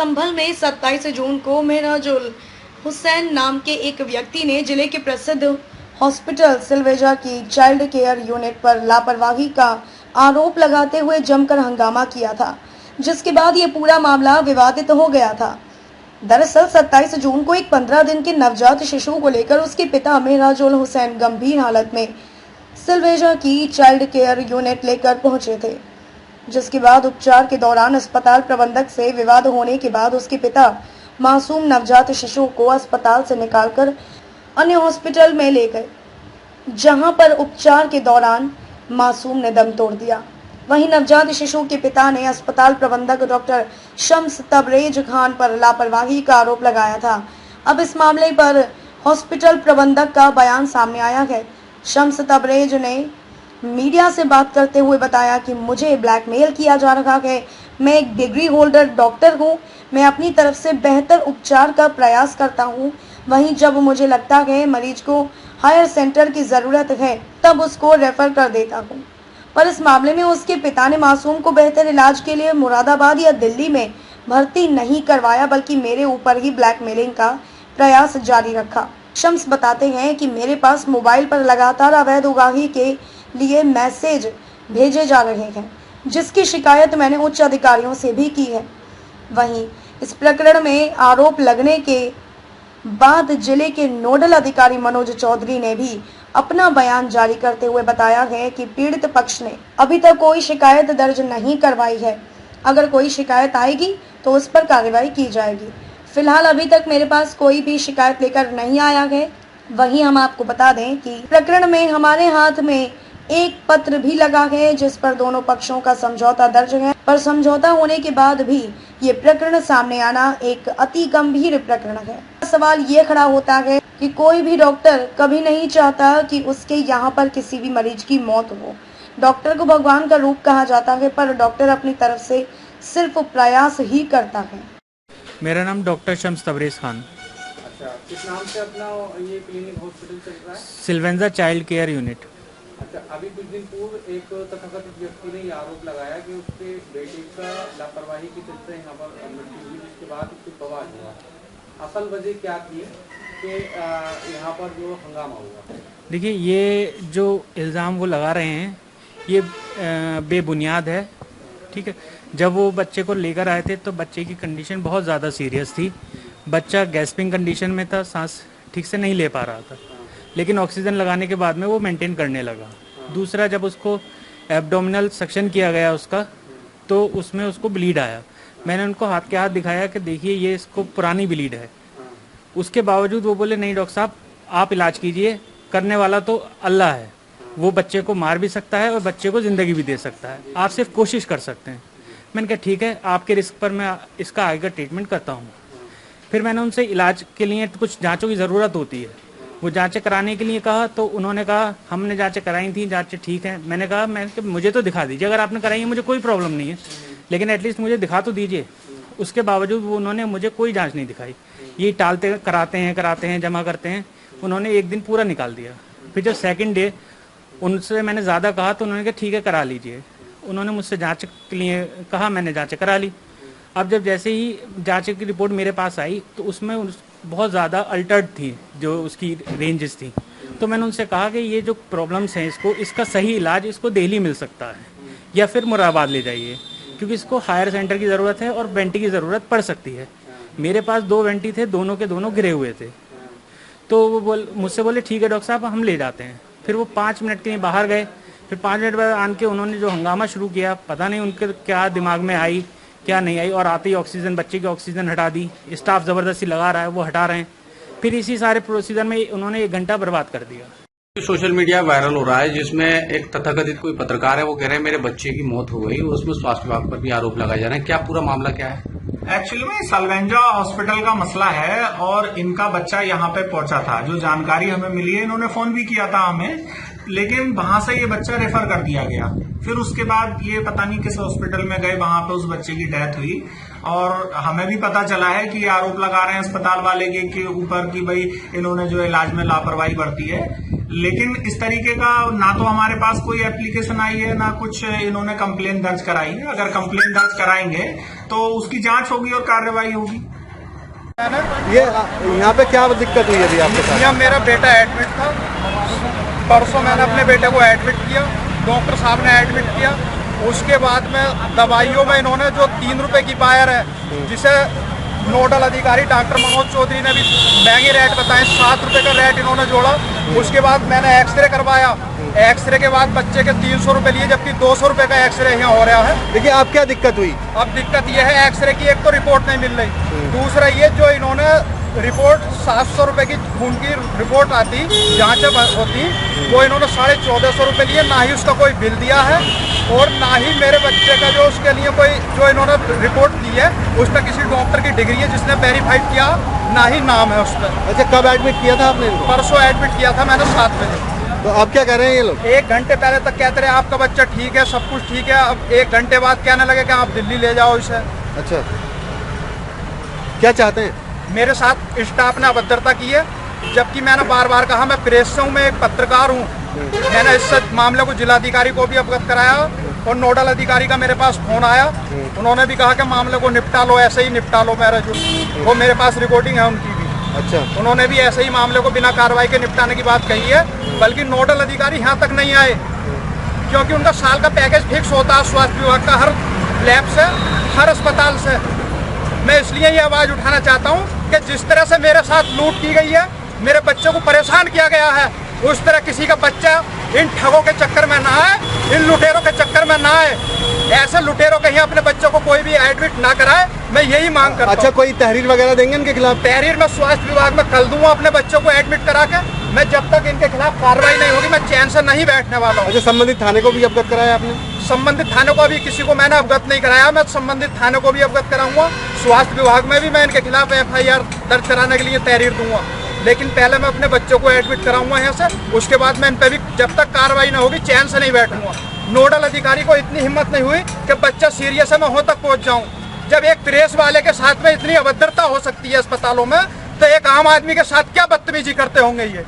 संभल में 27 जून को मेहराजुल हुसैन नाम के एक व्यक्ति ने जिले के प्रसिद्ध हॉस्पिटल सिलवेजा की चाइल्ड केयर यूनिट पर लापरवाही का आरोप लगाते हुए जमकर हंगामा किया था, जिसके बाद ये पूरा मामला विवादित हो गया था। दरअसल 27 जून को एक 15 दिन के नवजात शिशु को लेकर उसके पिता मेहराजुल हुसैन गंभीर हालत में सिलवेजा की चाइल्ड केयर यूनिट लेकर पहुंचे थे, जिसके बाद उपचार के दौरान अस्पताल प्रबंधक से विवाद होने के बाद उसके पिता मासूम नवजात शिशु को अस्पताल से निकालकर अन्य हॉस्पिटल में ले गए, जहां पर उपचार के दौरान मासूम ने दम तोड़ दिया। वहीं नवजात शिशु के पिता ने अस्पताल प्रबंधक डॉक्टर शम्स तबरेज खान पर लापरवाही का आरोप लगाया था। अब इस मामले पर हॉस्पिटल प्रबंधक का बयान सामने आया है। शम्स तबरेज ने मीडिया से बात करते हुए बताया कि मुझे ब्लैकमेल किया जा रहा है। मैं एक डिग्री होल्डर डॉक्टर हूं। मैं अपनी तरफ से बेहतर उपचार का प्रयास करता हूं। वहीं जब मुझे लगता है मरीज को हायर सेंटर की ज़रूरत है, तब उसको रेफर कर देता हूं। पर इस मामले में उसके पिता ने मासूम को बेहतर इलाज के लिए मुरादाबाद या दिल्ली में भर्ती नहीं करवाया, बल्कि मेरे ऊपर ही ब्लैकमेलिंग का प्रयास जारी रखा। शम्स बताते हैं कि मेरे पास मोबाइल पर लगातार अवैध उगाही के लिए मैसेज भेजे जा रहे हैं, जिसकी शिकायत मैंने उच्च अधिकारियों से भी की है। वहीं इस प्रकरण में आरोप लगने के बाद जिले के नोडल अधिकारी मनोज चौधरी ने भी अपना बयान जारी करते हुए बताया है कि पीड़ित पक्ष ने अभी तक कोई शिकायत दर्ज नहीं करवाई है। अगर कोई शिकायत आएगी तो उस पर कार्रवाई की जाएगी। फिलहाल अभी तक मेरे पास कोई भी शिकायत लेकर नहीं आया है। वहीं हम आपको बता दें कि प्रकरण में हमारे हाथ में एक पत्र भी लगा है, जिस पर दोनों पक्षों का समझौता दर्ज है। पर समझौता होने के बाद भी ये प्रकरण सामने आना एक अति गंभीर प्रकरण है। सवाल ये खड़ा होता है कि कोई भी डॉक्टर कभी नहीं चाहता कि उसके यहाँ पर किसी भी मरीज की मौत हो। डॉक्टर को भगवान का रूप कहा जाता है, पर डॉक्टर अपनी तरफ से सिर्फ प्रयास ही करता है। मेरा नाम डॉक्टर शम्स तबरेज खान। अच्छा, किस नाम से अपना ये क्लिनिक हॉस्पिटल चल रहा है? सिलवेजा चाइल्ड केयर यूनिट। अच्छा, अभी कुछ दिन पूर्व एक तथाकथित व्यक्ति ने ये आरोप लगाया कि उसके बेटे का लापरवाही की चलते यहाँ पर मृत्यु हुई, जिसके बाद उसको बवाल हुआ। असल वजह क्या थी कि यहाँ पर जो हंगामा हुआ? देखिए, ये जो इल्ज़ाम वो लगा रहे हैं ये बेबुनियाद है। ठीक है, जब वो बच्चे को लेकर आए थे तो बच्चे की कंडीशन बहुत ज़्यादा सीरियस थी। बच्चा गैस्पिंग कंडीशन में था, सांस ठीक से नहीं ले पा रहा था, लेकिन ऑक्सीजन लगाने के बाद में वो मेंटेन करने लगा। दूसरा, जब उसको एब्डोमिनल सक्शन किया गया उसका, तो उसमें उसको ब्लीड आया। मैंने उनको हाथ के हाथ दिखाया कि देखिए ये इसको पुरानी ब्लीड है। उसके बावजूद वो बोले नहीं डॉक्टर साहब, आप इलाज कीजिए, करने वाला तो अल्लाह है। वो बच्चे को मार भी सकता है और बच्चे को ज़िंदगी भी दे सकता है, आप सिर्फ कोशिश कर सकते हैं। मैंने कहा ठीक है, आपके रिस्क पर मैं इसका आगे का ट्रीटमेंट करता हूँ। फिर मैंने उनसे इलाज के लिए कुछ जाँचों की ज़रूरत होती है, वो जांचें कराने के लिए कहा, तो उन्होंने कहा हमने जांचें कराई थी, जांचें ठीक हैं। मैंने कहा मुझे तो दिखा दीजिए, अगर आपने कराई है मुझे कोई प्रॉब्लम नहीं है, लेकिन एटलीस्ट मुझे दिखा तो दीजिए। उसके बावजूद वो उन्होंने मुझे कोई जांच नहीं दिखाई। ये टालते कराते हैं जमा करते हैं। उन्होंने एक दिन पूरा निकाल दिया। फिर जब सेकंड डे उनसे मैंने ज़्यादा कहा तो उन्होंने कहा ठीक है करा लीजिए। उन्होंने मुझसे जाँच के लिए कहा, मैंने जाँचें करा ली। अब जब जैसे ही जाँच की रिपोर्ट मेरे पास आई तो उसमें बहुत ज़्यादा अल्टर्ड थी जो उसकी रेंजेस थी। तो मैंने उनसे कहा कि ये जो प्रॉब्लम्स हैं इसका सही इलाज इसको दिल्ली मिल सकता है या फिर मुरादाबाद ले जाइए, क्योंकि इसको हायर सेंटर की ज़रूरत है और वेंटी की ज़रूरत पड़ सकती है। मेरे पास 2 वेंटी थे, दोनों के दोनों गिरे हुए थे। तो वो मुझसे बोले ठीक है डॉक्टर साहब हम ले जाते हैं। फिर वो 5 मिनट के लिए बाहर गए। फिर 5 मिनट बाद आन के उन्होंने जो हंगामा शुरू किया, पता नहीं उनके क्या दिमाग में आई क्या नहीं आई, और आते ही ऑक्सीजन, बच्चे की ऑक्सीजन हटा दी। स्टाफ ज़बरदस्ती लगा रहा है, वो हटा रहे हैं। फिर इसी सारे प्रोसीजर में उन्होंने 1 घंटा बर्बाद कर दिया। सोशल मीडिया वायरल हो रहा है जिसमें एक तथाकथित कोई पत्रकार है, वो कह रहे हैं मेरे बच्चे की मौत हो गई, उसमें स्वास्थ्य विभाग पर भी आरोप लगाए जा रहे हैं। क्या पूरा मामला क्या है? एक्चुअली में सिलवेजा हॉस्पिटल का मसला है और इनका बच्चा यहाँ पे पहुंचा था। जो जानकारी हमें मिली है, इन्होंने फोन भी किया था हमें, लेकिन वहां से ये बच्चा रेफर कर दिया गया। फिर उसके बाद ये पता नहीं किस हॉस्पिटल में गए, वहां पे उस बच्चे की डेथ हुई। और हमें भी पता चला है कि आरोप लगा रहे हैं अस्पताल वाले के ऊपर कि भाई इन्होंने जो इलाज में लापरवाही बरती है। लेकिन इस तरीके का ना तो हमारे पास कोई एप्लीकेशन आई है, ना कुछ इन्होंने कंप्लेन दर्ज कराई है। अगर कंप्लेन दर्ज कराएंगे तो उसकी जांच होगी और कार्रवाई होगी। ये यहाँ पे क्या दिक्कत हुई अभी आपके साथ? यहाँ मेरा बेटा एडमिट था, परसों मैंने अपने बेटे को एडमिट किया, डॉक्टर साहब ने एडमिट किया। उसके बाद में दवाइयों में इन्होंने जो 3 रुपए की पायर है, जिसे नोडल अधिकारी डॉक्टर मनोज चौधरी ने भी महंगे रेट बताए, 7 रुपए का रेट इन्होंने जोड़ा। उसके बाद मैंने एक्सरे करवाया, एक्सरे के बाद बच्चे के 300 रुपए लिए, जबकि 200 रुपए का एक्सरे यहाँ हो रहा है। देखिए अब क्या दिक्कत हुई? अब दिक्कत यह है, एक्सरे की एक तो रिपोर्ट नहीं मिल रही, दूसरा ये जो इन्होंने रिपोर्ट 700 रुपए की खून की रिपोर्ट आती, जांचें होती, वो इन्होंने 1450 रुपए लिए, ना ही उसका कोई बिल दिया है और ना ही मेरे बच्चे का जो उसके लिए कोई जो इन्होंने रिपोर्ट दी है उस पर किसी डॉक्टर की डिग्री है जिसने वेरीफाइड किया, ना ही नाम है उस पर। अच्छा, कब एडमिट किया था आपने इनको? परसों एडमिट किया था मैंने 7 बजे। तो अब क्या कर रहे हैं ये लोग? 1 घंटे पहले तक कहते रहे आपका बच्चा ठीक है, सब कुछ ठीक है। अब 1 घंटे बाद कहने लगे कि आप दिल्ली ले जाओ इसे। अच्छा, क्या चाहते हैं? मेरे साथ स्टाफ ने अभद्रता की है, जबकि मैंने बार बार कहा मैं प्रेस से हूँ, मैं एक पत्रकार हूँ। मैंने इस मामले को जिलाधिकारी को भी अवगत कराया और नोडल अधिकारी का मेरे पास फोन आया, उन्होंने भी कहा कि मामले को निपटा लो, ऐसे ही निपटा लो। वो मेरे पास रिकॉर्डिंग है उनकी भी। अच्छा, उन्होंने भी ऐसे ही मामले को बिना कार्रवाई के निपटाने की बात कही है, बल्कि नोडल अधिकारी यहाँ तक नहीं आए क्योंकि उनका साल का पैकेज फिक्स होता है स्वास्थ्य विभाग का, हर लैब से, हर अस्पताल से। मैं इसलिए ये आवाज़ उठाना चाहता हूँ कि जिस तरह से मेरे साथ लूट की गई है, मेरे बच्चे को परेशान किया गया है, उस तरह किसी का बच्चा इन ठगों के चक्कर में ना आए, इन लुटेरों के चक्कर में ना आए। ऐसे लुटेरों कहीं अपने बच्चों को कोई भी एडमिट ना कराए, मैं यही मांग करता हूं। अच्छा, कोई तहरीर वगैरह देंगे इनके खिलाफ? तहरीर मैं स्वास्थ्य विभाग में कल दूंगा अपने बच्चों को एडमिट करा के। मैं जब तक इनके खिलाफ कार्रवाई नहीं होगी मैं चैन से नहीं बैठने वाला हूँ। अच्छा, संबंधित थाने को भी अवगत कराया आपने? संबंधित थाने को अभी किसी को मैंने अवगत नहीं कराया, मैं संबंधित थाने को भी अवगत कराऊंगा। स्वास्थ्य विभाग में भी मैं इनके खिलाफ FIR दर्ज कराने के लिए तहरीर दूंगा, लेकिन पहले मैं अपने बच्चों को एडमिट कराऊंगा यहाँ से, उसके बाद मैं इन पर भी जब तक कार्रवाई न होगी चैन से नहीं बैठूंगा। नोडल अधिकारी को इतनी हिम्मत नहीं हुई कि बच्चा सीरियस है मैं वहाँ तक पहुँच जाऊँ। जब एक प्रेस वाले के साथ में इतनी अभद्रता हो सकती है अस्पतालों में, तो एक आम आदमी के साथ क्या बदतमीजी करते होंगे ये।